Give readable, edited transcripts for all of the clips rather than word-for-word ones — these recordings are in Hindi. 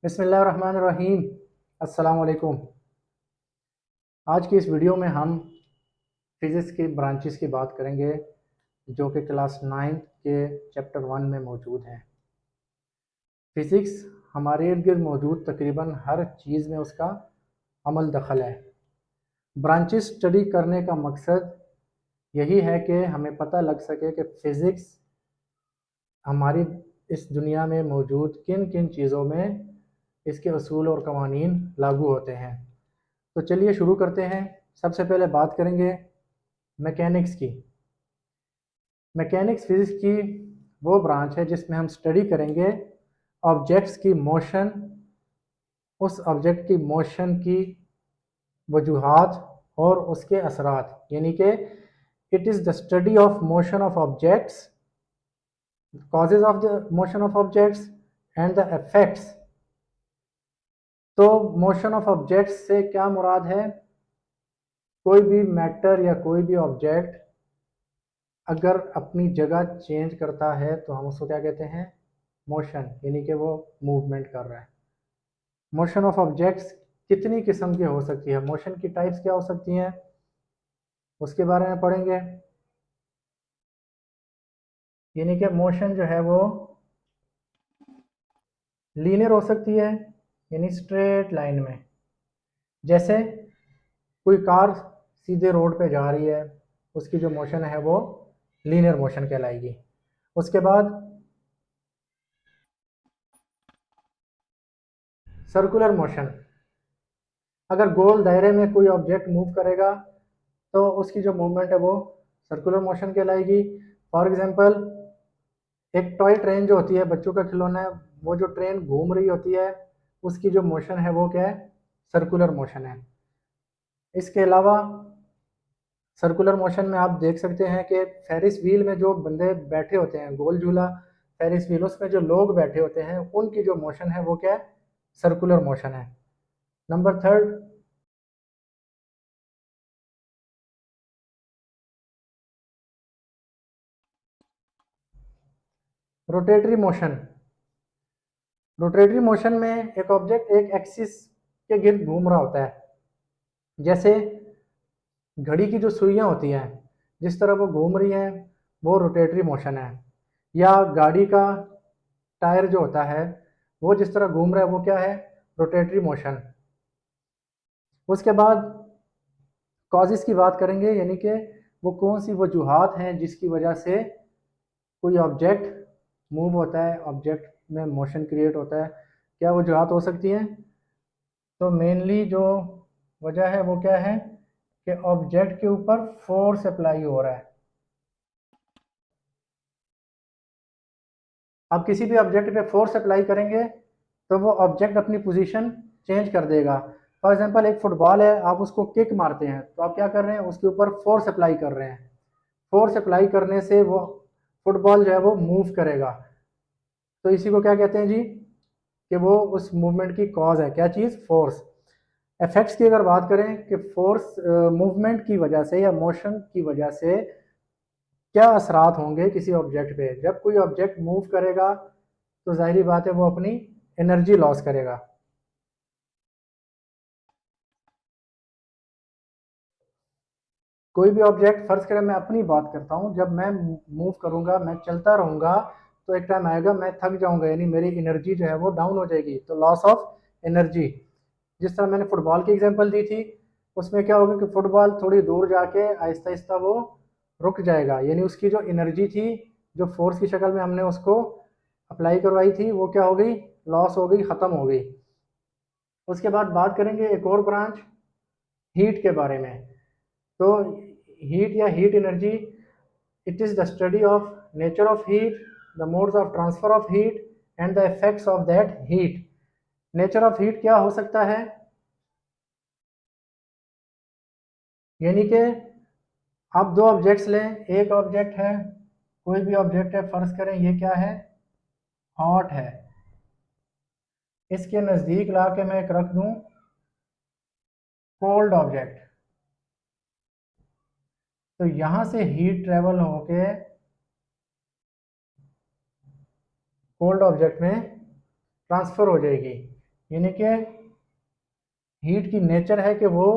बिस्मिल्लाहिर्रहमानिर्रहीम। अस्सलाम वालेकुम। आज की इस वीडियो में हम फिज़िक्स की ब्रांचेस की बात करेंगे जो कि क्लास 9 के चैप्टर 1 में मौजूद हैं। फ़िज़िक्स हमारे इर्द गिर्द मौजूद तकरीबन हर चीज़ में उसका अमल दखल है। ब्रांचेस स्टडी करने का मकसद यही है कि हमें पता लग सके कि फ़िज़िक्स हमारी इस दुनिया में मौजूद किन किन चीज़ों में इसके असूल और कवानीन लागू होते हैं। तो चलिए शुरू करते हैं। सबसे पहले बात करेंगे मैकेनिक्स की। मैकेनिक्स फिज़िक्स की वो ब्रांच है जिसमें हम स्टडी करेंगे ऑब्जेक्ट्स की मोशन, उस ऑब्जेक्ट की मोशन की वजूहात और उसके असरात, यानी कि it is the study of motion of objects, causes of the motion of objects and the effects. तो मोशन ऑफ ऑब्जेक्ट्स से क्या मुराद है? कोई भी मैटर या कोई भी ऑब्जेक्ट अगर अपनी जगह चेंज करता है तो हम उसको क्या कहते हैं? मोशन, यानी कि वो मूवमेंट कर रहा है। मोशन ऑफ ऑब्जेक्ट्स कितनी किस्म की हो सकती है, मोशन की टाइप्स क्या हो सकती हैं, उसके बारे में पढ़ेंगे। यानी कि मोशन जो है वो लीनियर हो सकती है, यानी स्ट्रेट लाइन में। जैसे कोई कार सीधे रोड पे जा रही है, उसकी जो मोशन है वो लीनियर मोशन कहलाएगी। उसके बाद सर्कुलर मोशन, अगर गोल दायरे में कोई ऑब्जेक्ट मूव करेगा तो उसकी जो मूवमेंट है वो सर्कुलर मोशन कहलाएगी। फॉर एग्जांपल एक टॉय ट्रेन जो होती है, बच्चों का खिलौना है, वो जो ट्रेन घूम रही होती है उसकी जो मोशन है वो क्या है? सर्कुलर मोशन है। इसके अलावा सर्कुलर मोशन में आप देख सकते हैं कि फेरिस व्हील में जो बंदे बैठे होते हैं, गोल झूला फेरिस व्हील, उसमें जो लोग बैठे होते हैं उनकी जो मोशन है वो क्या है? सर्कुलर मोशन है। Number third, rotatory motion. Rotatory motion में एक ऑब्जेक्ट एक एक्सिस के गिर्द घूम रहा होता है। जैसे घड़ी की जो सुइयां होती हैं, जिस तरह वो घूम रही हैं वो रोटेटरी मोशन है। या गाड़ी का टायर जो होता है वो जिस तरह घूम रहा है वो क्या है? Rotatory motion. उसके बाद कॉजेस की बात करेंगे, यानी कि वो कौन सी वजूहात हैं जिसकी वजह से कोई ऑब्जेक्ट मूव होता है, ऑब्जेक्ट में मोशन क्रिएट होता है। क्या वजूहात हो सकती हैं? तो मेनली जो वजह है वो क्या है कि ऑब्जेक्ट के ऊपर फोर्स अप्लाई हो रहा है। आप किसी भी ऑब्जेक्ट पे फोर्स अप्लाई करेंगे तो वो ऑब्जेक्ट अपनी पोजीशन चेंज कर देगा। फॉर एग्जांपल एक फुटबॉल है, आप उसको किक मारते हैं तो आप क्या कर रहे हैं? उसके ऊपर फोर्स अप्लाई कर रहे हैं। फोर्स अप्लाई करने से वो फुटबॉल जो है वो मूव करेगा। तो इसी को क्या कहते हैं जी? कि वो उस मूवमेंट की कॉज है। क्या चीज़? फोर्स। इफेक्ट्स की अगर बात करें कि फोर्स मूवमेंट की वजह से या मोशन की वजह से क्या असरात होंगे किसी ऑब्जेक्ट पे। जब कोई ऑब्जेक्ट मूव करेगा तो जाहिर बात है वो अपनी एनर्जी लॉस करेगा। कोई भी ऑब्जेक्ट, फर्ज करें मैं अपनी बात करता हूँ, जब मैं मूव करूंगा, मैं चलता रहूंगा तो एक टाइम आएगा मैं थक जाऊंगा, यानी मेरी एनर्जी जो है वो डाउन हो जाएगी, तो लॉस ऑफ एनर्जी। जिस तरह मैंने फुटबॉल की एग्जांपल दी थी, उसमें क्या होगा कि फुटबॉल थोड़ी दूर जाके आहिस्ता आहिस्ता वो रुक जाएगा, यानी उसकी जो एनर्जी थी, जो फोर्स की शक्ल में हमने उसको अप्लाई करवाई थी, वो क्या हो गई? लॉस हो गई, ख़त्म हो गई। उसके बाद बात करेंगे एक और ब्रांच, हीट के बारे में। तो हीट या heat energy, it is the study of nature of heat, the modes of transfer of heat and the effects of that heat. Nature of heat क्या हो सकता है? यानी कि आप दो ऑब्जेक्ट्स लें, एक ऑब्जेक्ट है, कोई भी ऑब्जेक्ट है, फर्ज करें ये क्या है? हॉट है। इसके नज़दीक ला के मैं एक रख दूं कोल्ड ऑब्जेक्ट, तो यहां से हीट ट्रेवल होके कोल्ड ऑब्जेक्ट में ट्रांसफर हो जाएगी। यानी कि हीट की नेचर है कि वो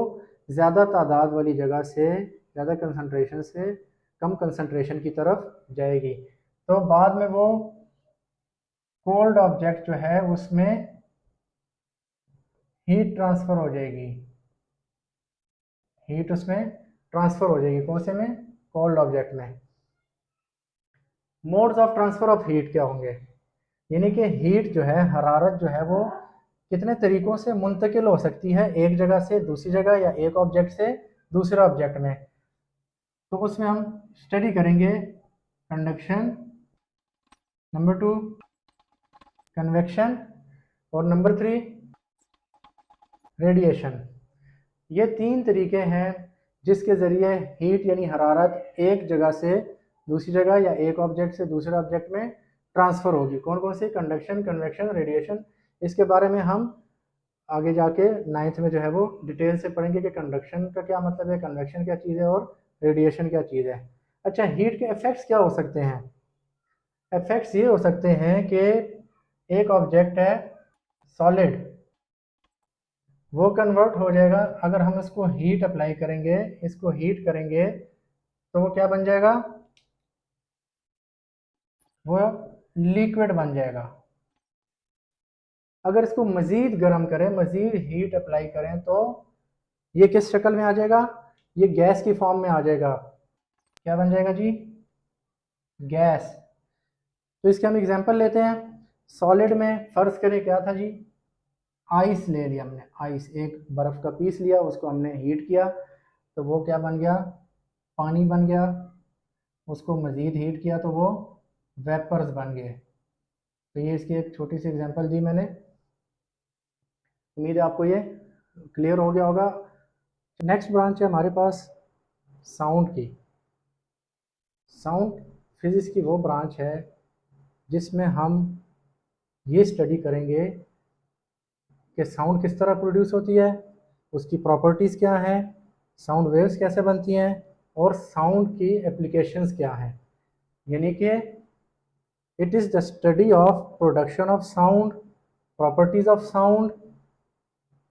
ज़्यादा तादाद वाली जगह से ज़्यादा कंसंट्रेशन से कम कंसंट्रेशन की तरफ जाएगी, तो बाद में वो कोल्ड ऑब्जेक्ट जो है उसमें हीट ट्रांसफ़र हो जाएगी, हीट उसमें ट्रांसफ़र हो जाएगी, कौन से में, कोल्ड ऑब्जेक्ट में। Modes of transfer of heat क्या होंगे, यानी कि हीट जो है, हरारत जो है वो कितने तरीक़ों से मुंतकिल हो सकती है एक जगह से दूसरी जगह या एक ऑब्जेक्ट से दूसरे ऑब्जेक्ट में। तो उसमें हम स्टडी करेंगे कंडक्शन, नंबर 2 कन्वेक्शन, और नंबर 3 रेडिएशन। ये 3 तरीके हैं जिसके ज़रिए हीट यानी हरारत एक जगह से दूसरी जगह या एक ऑब्जेक्ट से दूसरे ऑब्जेक्ट में ट्रांसफ़र होगी। कौन कौन से, कंडक्शन, कन्वेक्शन, रेडिएशन। इसके बारे में हम आगे जाके 9th में जो है वो डिटेल से पढ़ेंगे कि कंडक्शन का क्या मतलब है, कन्वेक्शन क्या चीज़ है और रेडिएशन क्या चीज़ है। अच्छा, हीट के इफ़ेक्ट्स क्या हो सकते हैं? इफ़ेक्ट्स ये हो सकते हैं कि एक ऑब्जेक्ट है सॉलिड, वो कन्वर्ट हो जाएगा, अगर हम इसको हीट अप्लाई करेंगे, इसको हीट करेंगे तो वो क्या बन जाएगा, वो लिक्विड बन जाएगा। अगर इसको मज़ीद गर्म करें, मज़ीद हीट अप्लाई करें तो ये किस शक्ल में आ जाएगा, ये गैस की फॉर्म में आ जाएगा। क्या बन जाएगा जी, गैस। तो इसके हम एग्जांपल लेते हैं। सॉलिड में फ़र्ज़ करें क्या था जी, आइस ले लिया हमने, आइस, एक बर्फ़ का पीस लिया, उसको हमने हीट किया तो वो क्या बन गया, पानी बन गया। उसको मज़ीद हीट किया तो वो वेपर्स बन गए। तो ये इसकी एक छोटी सी एग्जांपल दी मैंने, उम्मीद है आपको ये क्लियर हो गया होगा। नेक्स्ट ब्रांच है हमारे पास साउंड की। साउंड फिज़िक्स की वो ब्रांच है जिसमें हम ये स्टडी करेंगे कि साउंड किस तरह प्रोड्यूस होती है, उसकी प्रॉपर्टीज़ क्या हैं, साउंड वेव्स कैसे बनती हैं, और साउंड की एप्लीकेशंस क्या हैं। यानी कि it is the study of production of sound, properties of sound,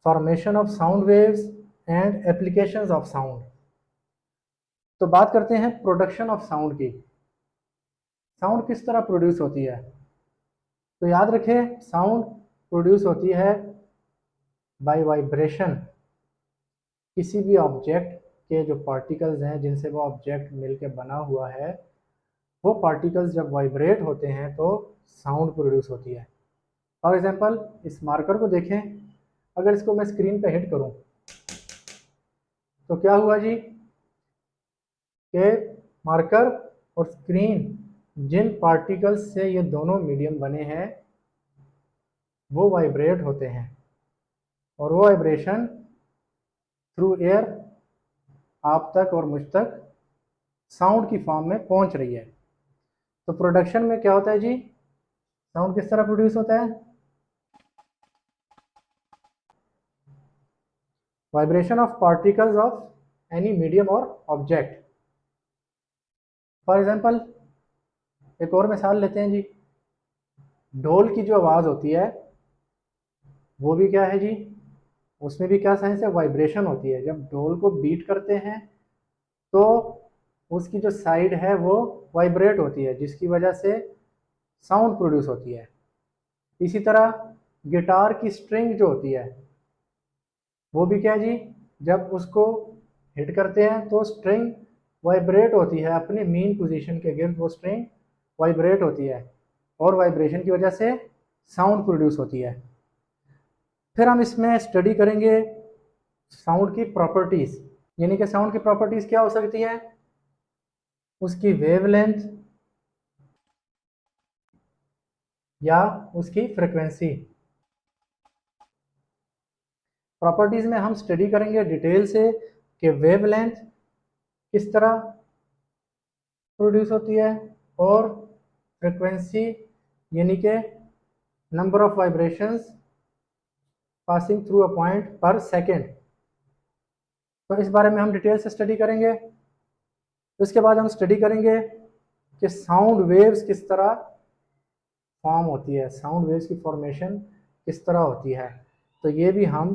formation of sound waves and applications of sound. तो बात करते हैं प्रोडक्शन ऑफ साउंड की। साउंड किस तरह प्रोड्यूस होती है, तो याद रखें साउंड प्रोड्यूस होती है बाय वाइब्रेशन। किसी भी ऑब्जेक्ट के जो पार्टिकल्स हैं जिनसे वो ऑब्जेक्ट मिलकर बना हुआ है, वो पार्टिकल्स जब वाइब्रेट होते हैं तो साउंड प्रोड्यूस होती है। फॉर एग्जांपल इस मार्कर को देखें, अगर इसको मैं स्क्रीन पे हिट करूं तो क्या हुआ जी, कि मार्कर और स्क्रीन, जिन पार्टिकल्स से ये दोनों मीडियम बने हैं वो वाइब्रेट होते हैं, और वो वाइब्रेशन थ्रू एयर आप तक और मुझ तक साउंड की फॉर्म में पहुंच रही है। तो प्रोडक्शन में क्या होता है जी, साउंड किस तरह प्रोड्यूस होता है, vibration of particles of any medium और ऑब्जेक्ट। फॉर एग्जांपल एक और मिसाल लेते हैं जी, ढोल की जो आवाज़ होती है वो भी क्या है जी, उसमें भी क्या साइंस है, वाइब्रेशन होती है। जब ढोल को बीट करते हैं तो उसकी जो साइड है वो वाइब्रेट होती है, जिसकी वजह से साउंड प्रोड्यूस होती है। इसी तरह गिटार की स्ट्रिंग जो होती है वो भी क्या जी, जब उसको हिट करते हैं तो स्ट्रिंग वाइब्रेट होती है, अपने मेन पोजीशन के गिर्द वो स्ट्रिंग वाइब्रेट होती है, और वाइब्रेशन की वजह से साउंड प्रोड्यूस होती है। फिर हम इसमें स्टडी करेंगे साउंड की प्रॉपर्टीज़, यानी कि साउंड की प्रॉपर्टीज़ क्या हो सकती हैं, उसकी वेवलेंथ या उसकी फ्रिक्वेंसी। प्रॉपर्टीज़ में हम स्टडी करेंगे डिटेल से कि वेवलेंथ किस तरह प्रोड्यूस होती है, और फ्रिक्वेंसी यानी कि number of vibrations passing through a point पर सेकेंड। तो इस बारे में हम डिटेल से स्टडी करेंगे। उसके बाद हम स्टडी करेंगे कि साउंड वेव्स किस तरह फॉर्म होती है, साउंड वेव्स की फॉर्मेशन किस तरह होती है। तो ये भी हम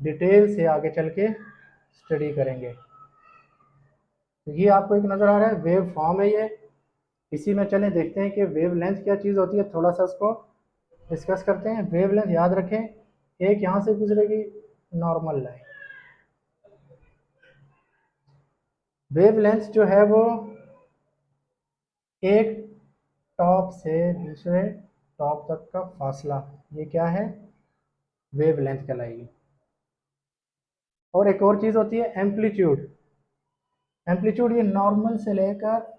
डिटेल से आगे चल के स्टडी करेंगे। तो ये आपको एक नज़र आ रहा है, वेव फॉर्म है ये। इसी में चलें देखते हैं कि वेव लेंथ क्या चीज़ होती है, थोड़ा सा उसको डिस्कस करते हैं। वेव लेंथ याद रखें, एक यहाँ से गुजरेगी नॉर्मल लाइन। वेव लेंथ जो है वो एक टॉप से दूसरे टॉप तक का फासला, ये क्या है, वेव लेंथ कहलाएगी। और एक और चीज़ होती है एम्पलीट्यूड। एम्पलीट्यूड ये नॉर्मल से लेकर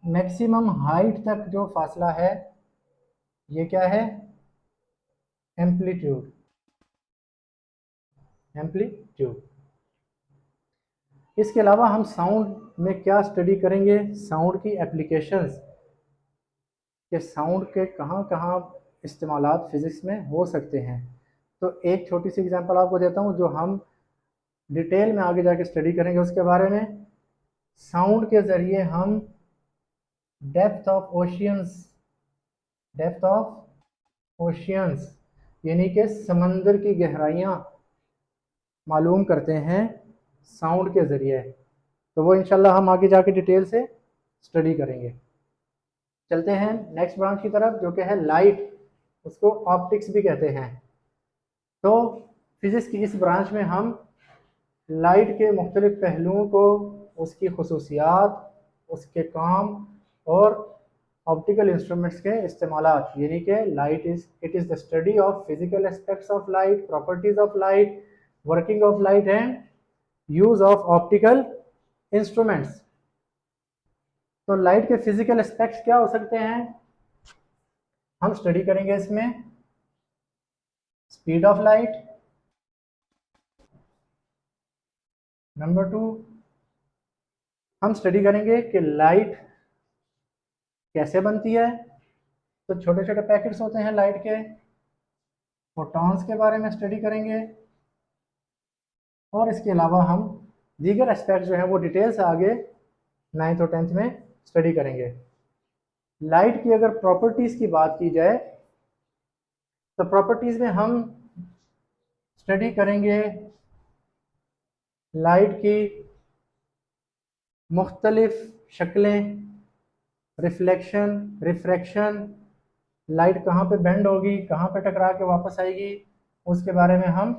मैक्सिमम हाइट तक जो फासला है, ये क्या है, एम्पलीट्यूड। एम्पलीट्यूड। इसके अलावा हम साउंड में क्या स्टडी करेंगे, साउंड की एप्लीकेशंस, कि साउंड के कहाँ कहाँ इस्तेमालात फिज़िक्स में हो सकते हैं। तो एक छोटी सी एग्जांपल आपको देता हूँ जो हम डिटेल में आगे जाके स्टडी करेंगे उसके बारे में। साउंड के ज़रिए हम depth of oceans, depth of oceans यानी कि समंदर की गहराइयाँ मालूम करते हैं साउंड के ज़रिए। तो वो इंशाल्लाह हम आगे जाके डिटेल से स्टडी करेंगे। चलते हैं नेक्स्ट ब्रांच की तरफ जो कि है लाइट, उसको ऑप्टिक्स भी कहते हैं। तो फिज़िक्स की इस ब्रांच में हम लाइट के मुख्तलिफ पहलुओं को, उसकी खसूसियात, उसके काम और ऑप्टिकल इंस्ट्रूमेंट्स के इस्तेमालात, यानी कि light it is the study of physical aspects of light, properties of light, working of light and use of optical instruments. तो लाइट के फिजिकल एस्पेक्ट्स क्या हो सकते हैं, हम स्टडी करेंगे इसमें स्पीड ऑफ लाइट, नंबर 2 हम स्टडी करेंगे कि लाइट कैसे बनती है। तो छोटे छोटे पैकेट्स होते हैं लाइट के, फोटॉन्स के बारे में स्टडी करेंगे। और इसके अलावा हम दीगर एस्पेक्ट जो है वो डिटेल से आगे 9th और 10th में स्टडी करेंगे। लाइट की अगर प्रॉपर्टीज़ की बात की जाए तो प्रॉपर्टीज़ में हम स्टडी करेंगे लाइट की मुख्तलिफ शक्लें, रिफ्लेक्शन, रिफ्रैक्शन, लाइट कहाँ पे बेंड होगी, कहाँ पे टकरा के वापस आएगी, उसके बारे में हम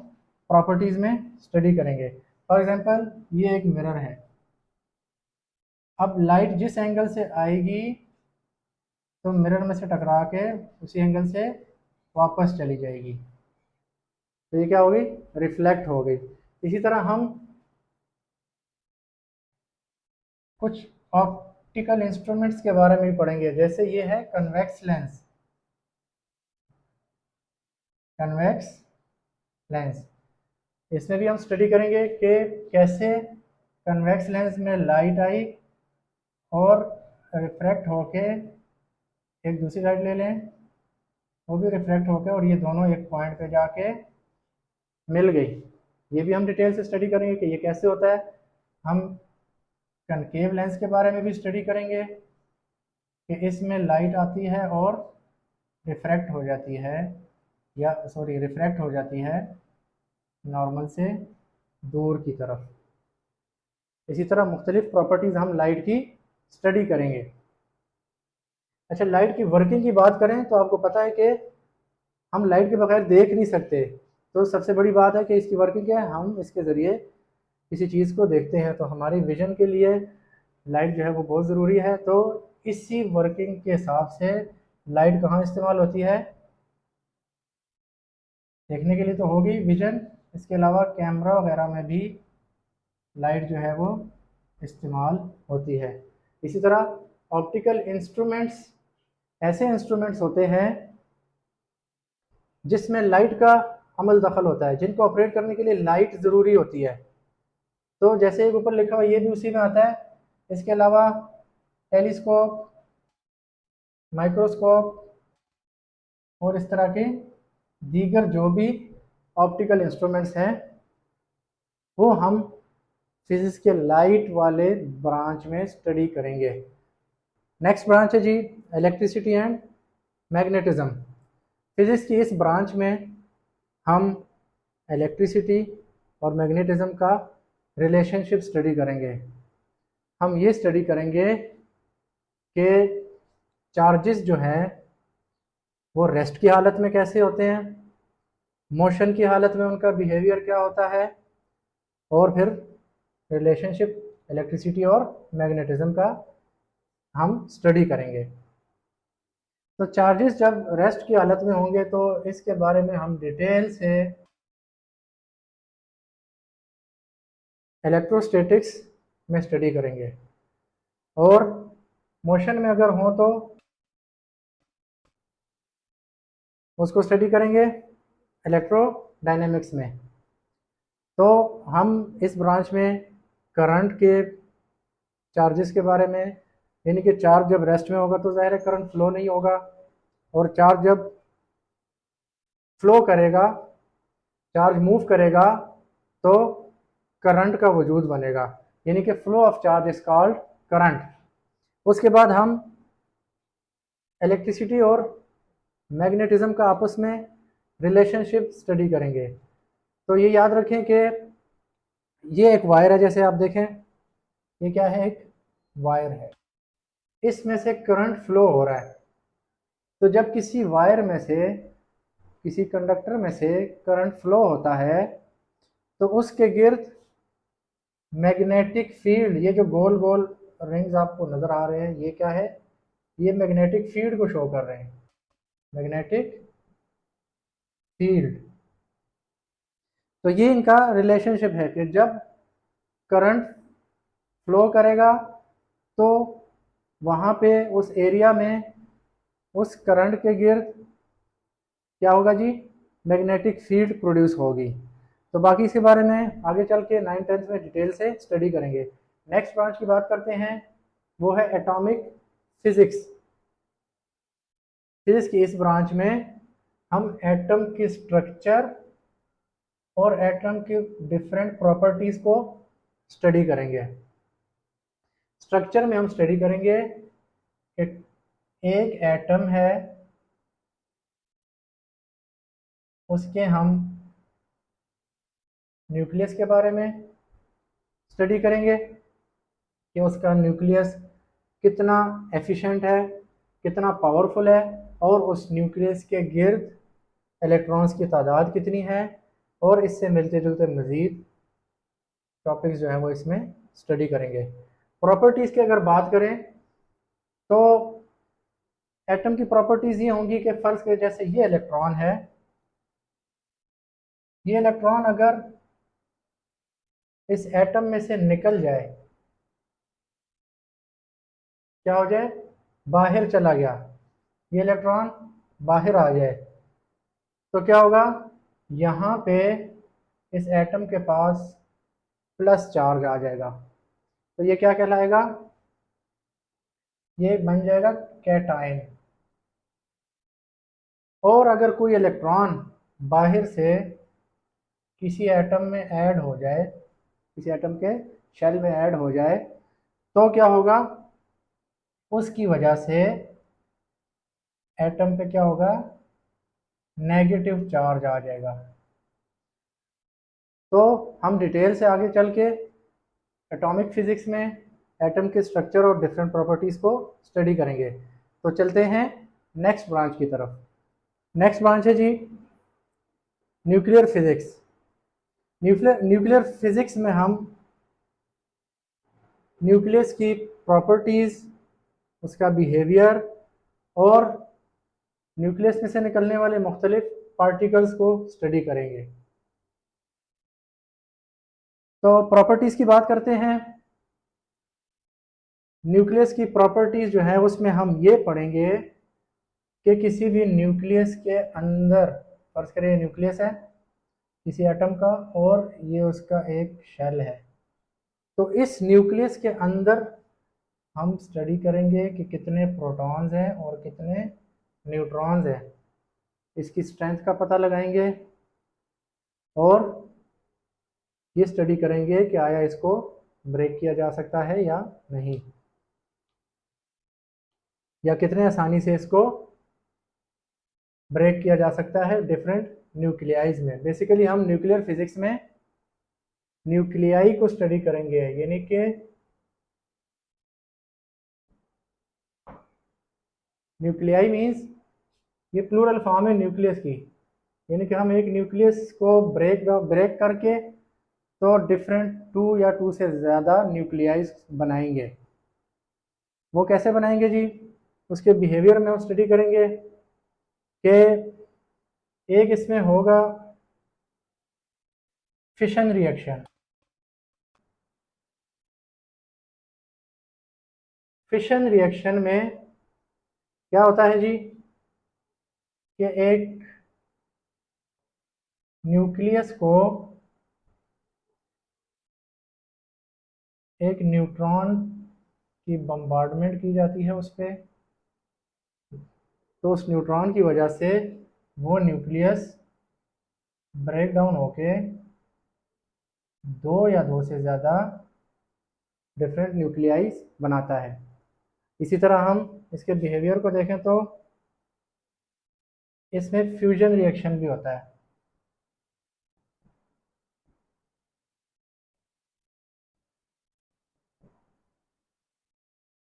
प्रॉपर्टीज़ में स्टडी करेंगे। फॉर एग्जांपल ये एक मिरर है, अब लाइट जिस एंगल से आएगी तो मिरर में से टकरा के उसी एंगल से वापस चली जाएगी, तो ये क्या होगी, रिफ्लेक्ट हो गई। इसी तरह हम कुछ ऑप्टिकल इंस्ट्रूमेंट्स के बारे में भी पढ़ेंगे, जैसे ये है कन्वेक्स लेंस। कन्वेक्स लेंस, इसमें भी हम स्टडी करेंगे कि कैसे कन्वेक्स लेंस में लाइट आई और रिफ्रैक्ट होके एक दूसरी साइड ले लें, वो भी रिफ्रैक्ट होके और ये दोनों एक पॉइंट पे जाके मिल गई। ये भी हम डिटेल से स्टडी करेंगे कि ये कैसे होता है। हम कनकेव लेंस के बारे में भी स्टडी करेंगे कि इसमें लाइट आती है और रिफ्रैक्ट हो जाती है, या सॉरी रिफ्रैक्ट हो जाती है नॉर्मल से दूर की तरफ। इसी तरह मुख्तलिफ प्रॉपर्टीज़ हम लाइट की स्टडी करेंगे। अच्छा, लाइट की वर्किंग की बात करें तो आपको पता है कि हम लाइट के बगैर देख नहीं सकते। तो सबसे बड़ी बात है कि इसकी वर्किंग क्या है, हम इसके ज़रिए किसी चीज़ को देखते हैं, तो हमारी विजन के लिए लाइट जो है वो बहुत ज़रूरी है। तो इसी वर्किंग के हिसाब से लाइट कहाँ इस्तेमाल होती है, देखने के लिए तो होगी विजन, इसके अलावा कैमरा वगैरह में भी लाइट जो है वो इस्तेमाल होती है। इसी तरह ऑप्टिकल इंस्ट्रूमेंट्स ऐसे इंस्ट्रूमेंट्स होते हैं जिसमें लाइट का अमल दखल होता है, जिनको ऑपरेट करने के लिए लाइट ज़रूरी होती है। तो जैसे एक ऊपर लिखा हुआ ये भी उसी में आता है। इसके अलावा टेलीस्कोप, माइक्रोस्कोप और इस तरह के दीगर जो भी ऑप्टिकल इंस्ट्रूमेंट्स हैं वो हम फिजिक्स के लाइट वाले ब्रांच में स्टडी करेंगे। नेक्स्ट ब्रांच है जी इलेक्ट्रिसिटी एंड मैग्नेटिज्म। फिजिक्स की इस ब्रांच में हम इलेक्ट्रिसिटी और मैग्नेटिज्म का रिलेशनशिप स्टडी करेंगे। हम ये स्टडी करेंगे कि चार्जेस जो हैं वो रेस्ट की हालत में कैसे होते हैं, मोशन की हालत में उनका बिहेवियर क्या होता है, और फिर रिलेशनशिप इलेक्ट्रिसिटी और मैग्नेटिज्म का हम स्टडी करेंगे। तो चार्जेस जब रेस्ट की हालत में होंगे तो इसके बारे में हम डिटेल से इलेक्ट्रोस्टैटिक्स में स्टडी करेंगे, और मोशन में अगर हो तो उसको स्टडी करेंगे इलेक्ट्रोडायनेमिक्स में। तो हम इस ब्रांच में करंट के चार्जेस के बारे में, यानी कि चार्ज जब रेस्ट में होगा तो ज़ाहिर है करंट फ्लो नहीं होगा, और चार्ज जब फ्लो करेगा, चार्ज मूव करेगा तो करंट का वजूद बनेगा, यानी कि flow of charge is called current. उसके बाद हम इलेक्ट्रिसिटी और मैग्नेटिज्म का आपस में रिलेशनशिप स्टडी करेंगे। तो ये याद रखें कि ये एक वायर है, जैसे आप देखें ये क्या है, एक वायर है, इसमें से करंट फ्लो हो रहा है। तो जब किसी वायर में से, किसी कंडक्टर में से करंट फ्लो होता है तो उसके गिर्द मैग्नेटिक फील्ड, ये जो गोल गोल रिंग्स आपको नज़र आ रहे हैं ये क्या है, ये मैग्नेटिक फील्ड को शो कर रहे हैं, मैग्नेटिक फील्ड। तो ये इनका रिलेशनशिप है कि जब करंट फ्लो करेगा तो वहाँ पे उस एरिया में उस करंट के गिर्द क्या होगा जी, मैग्नेटिक फील्ड प्रोड्यूस होगी। तो बाकी इसके बारे में आगे चल के 9th-10th में डिटेल से स्टडी करेंगे। नेक्स्ट ब्रांच की बात करते हैं, वो है एटॉमिक फिजिक्स। फिजिक्स की इस ब्रांच में हम एटम की स्ट्रक्चर और एटम की डिफरेंट प्रॉपर्टीज को स्टडी करेंगे। स्ट्रक्चर में हम स्टडी करेंगे कि एक एटम है, उसके हम न्यूक्लियस के बारे में स्टडी करेंगे कि उसका न्यूक्लियस कितना एफिशिएंट है, कितना पावरफुल है, और उस न्यूक्लियस के गिर्द इलेक्ट्रॉन्स की तादाद कितनी है, और इससे मिलते जुलते मज़ीद टॉपिक्स जो है वो इसमें स्टडी करेंगे। प्रॉपर्टीज़ की अगर बात करें तो एटम की प्रॉपर्टीज़ ये होंगी कि फ़र्ज़ के जैसे ये इलेक्ट्रॉन है, ये इलेक्ट्रॉन अगर इस एटम में से निकल जाए, क्या हो जाए, बाहर चला गया, ये इलेक्ट्रॉन बाहर आ जाए, तो क्या होगा, यहाँ पे इस एटम के पास प्लस चार्ज आ जाएगा। तो ये क्या कहलाएगा, ये बन जाएगा कैटायन। और अगर कोई इलेक्ट्रॉन बाहर से किसी एटम में ऐड हो जाए, किसी एटम के शेल में ऐड हो जाए, तो क्या होगा, उसकी वजह से एटम पे क्या होगा, नेगेटिव चार्ज आ जाएगा। तो हम डिटेल से आगे चल के एटॉमिक फिजिक्स में एटम के स्ट्रक्चर और डिफरेंट प्रॉपर्टीज़ को स्टडी करेंगे। तो चलते हैं नेक्स्ट ब्रांच की तरफ। नेक्स्ट ब्रांच है जी न्यूक्लियर फिजिक्स। न्यूक्लियर फिजिक्स में हम न्यूक्लियस की प्रॉपर्टीज़, उसका बिहेवियर और न्यूक्लियस में से निकलने वाले मुख्तलिफ पार्टिकल्स को स्टडी करेंगे। तो प्रॉपर्टीज़ की बात करते हैं। न्यूक्लियस की प्रॉपर्टीज़ जो है उसमें हम ये पढ़ेंगे कि किसी भी न्यूक्लियस के अंदर, फर्ज करें न्यूक्लियस है किसी एटम का और ये उसका एक शेल है, तो इस न्यूक्लियस के अंदर हम स्टडी करेंगे कि कितने प्रोटॉन्स हैं और कितने न्यूट्रॉन्स हैं, इसकी स्ट्रेंथ का पता लगाएंगे, और ये स्टडी करेंगे कि आया इसको ब्रेक किया जा सकता है या नहीं, या कितने आसानी से इसको ब्रेक किया जा सकता है डिफरेंट न्यूक्लियाइज में। बेसिकली हम न्यूक्लियर फिजिक्स में न्यूक्लियाई को स्टडी करेंगे, यानी कि न्यूक्लियाई मीन्स ये प्लूरल फॉर्म है न्यूक्लियस की, यानी कि हम एक न्यूक्लियस को ब्रेक करके तो डिफरेंट टू या टू से ज़्यादा न्यूक्लियाइज बनाएंगे। वो कैसे बनाएंगे जी, उसके बिहेवियर में हम स्टडी करेंगे कि एक इसमें होगा फिशन रिएक्शन। फिशन रिएक्शन में क्या होता है जी कि एक न्यूक्लियस को एक न्यूट्रॉन की बम्बार्डमेंट की जाती है उस पर, तो उस न्यूट्रॉन की वजह से वो न्यूक्लियस ब्रेक डाउन होके दो या दो से ज़्यादा डिफरेंट न्यूक्लियाइज बनाता है। इसी तरह हम इसके बिहेवियर को देखें तो इसमें फ्यूजन रिएक्शन भी होता है।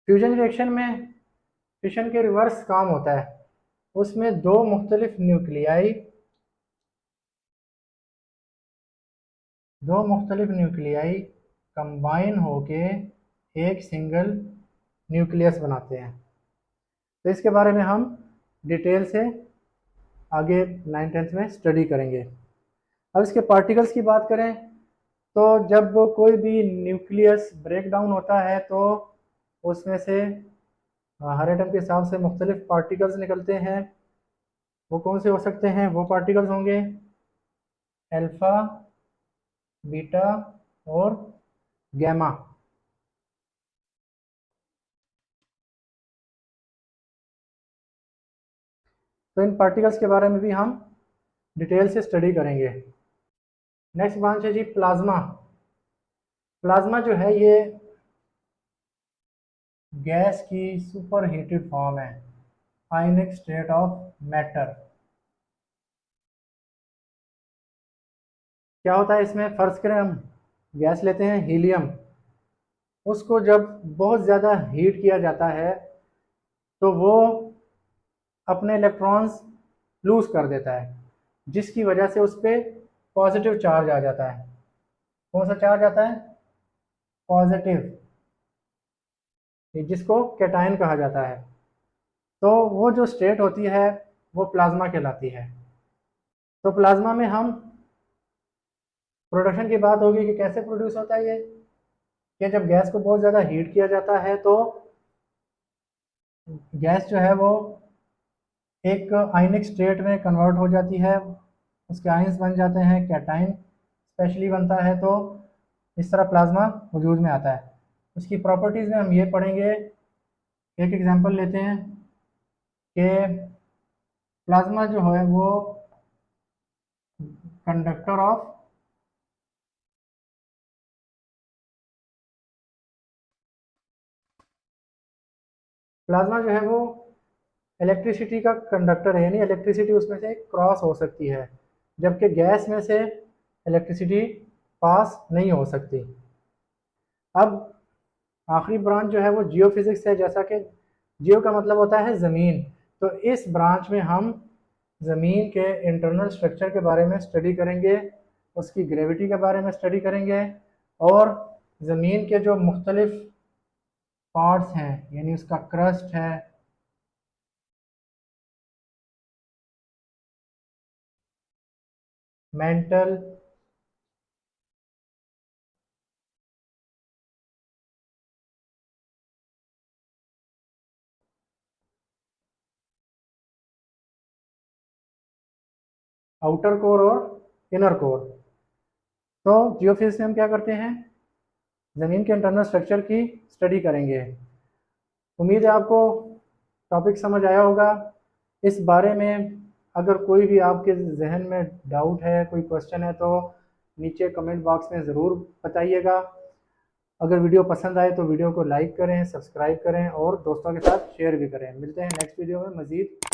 फ्यूजन रिएक्शन में फिशन के रिवर्स काम होता है, उसमें दो मुख्तलिफ न्यूक्लियाई कंबाइन होके एक सिंगल न्यूक्लियस बनाते हैं। तो इसके बारे में हम डिटेल से आगे 9th-10th में स्टडी करेंगे। अब इसके पार्टिकल्स की बात करें तो जब कोई भी न्यूक्लियस ब्रेक डाउन होता है तो उसमें से हर एटम के हिसाब से मुख्तलिफ पार्टिकल्स निकलते हैं। वो कौन से हो सकते हैं, वो पार्टिकल्स होंगे अल्फ़ा, बीटा और गैमा। तो इन पार्टिकल्स के बारे में भी हम डिटेल से स्टडी करेंगे। नेक्स्ट ब्रांच है जी प्लाज्मा। प्लाज्मा जो है ये गैस की सुपर हीटेड फॉर्म है, आयनिक स्टेट ऑफ मैटर। क्या होता है इसमें, फर्ज करें हम गैस लेते हैं हीलियम, उसको जब बहुत ज़्यादा हीट किया जाता है तो वो अपने इलेक्ट्रॉन्स लूज कर देता है, जिसकी वजह से उस पर पॉजिटिव चार्ज आ जाता है। कौन सा चार्ज आता है, पॉजिटिव, जिसको कैटायन कहा जाता है। तो वो जो स्टेट होती है वो प्लाज्मा कहलाती है। तो प्लाज्मा में हम प्रोडक्शन की बात होगी कि कैसे प्रोड्यूस होता है ये, कि जब गैस को बहुत ज़्यादा हीट किया जाता है तो गैस जो है वो एक आयनिक स्टेट में कन्वर्ट हो जाती है, उसके आयंस बन जाते हैं, कैटाइन स्पेशली बनता है, तो इस तरह प्लाज्मा वजूद में आता है। उसकी प्रॉपर्टीज़ में हम ये पढ़ेंगे, एक एग्जांपल लेते हैं कि प्लाज्मा जो है वो कंडक्टर ऑफ प्लाज्मा जो है वो इलेक्ट्रिसिटी का कंडक्टर है, यानी इलेक्ट्रिसिटी उसमें से क्रॉस हो सकती है, जबकि गैस में से इलेक्ट्रिसिटी पास नहीं हो सकती। अब आखिरी ब्रांच जो है वो जियो फिजिक्स है। जैसा कि जियो का मतलब होता है ज़मीन, तो इस ब्रांच में हम ज़मीन के इंटरनल स्ट्रक्चर के बारे में स्टडी करेंगे, उसकी ग्रेविटी के बारे में स्टडी करेंगे, और ज़मीन के जो मुख्तलिफ पार्ट्स हैं, यानी उसका क्रस्ट है, मेंटल, आउटर कोर और इनर कोर। तो जियोफिजिक्स में हम क्या करते हैं, ज़मीन के इंटरनल स्ट्रक्चर की स्टडी करेंगे। उम्मीद है आपको टॉपिक समझ आया होगा। इस बारे में अगर कोई भी आपके जहन में डाउट है, कोई क्वेश्चन है, तो नीचे कमेंट बॉक्स में ज़रूर बताइएगा। अगर वीडियो पसंद आए तो वीडियो को लाइक करें, सब्सक्राइब करें और दोस्तों के साथ शेयर भी करें। मिलते हैं नेक्स्ट वीडियो में मज़ीद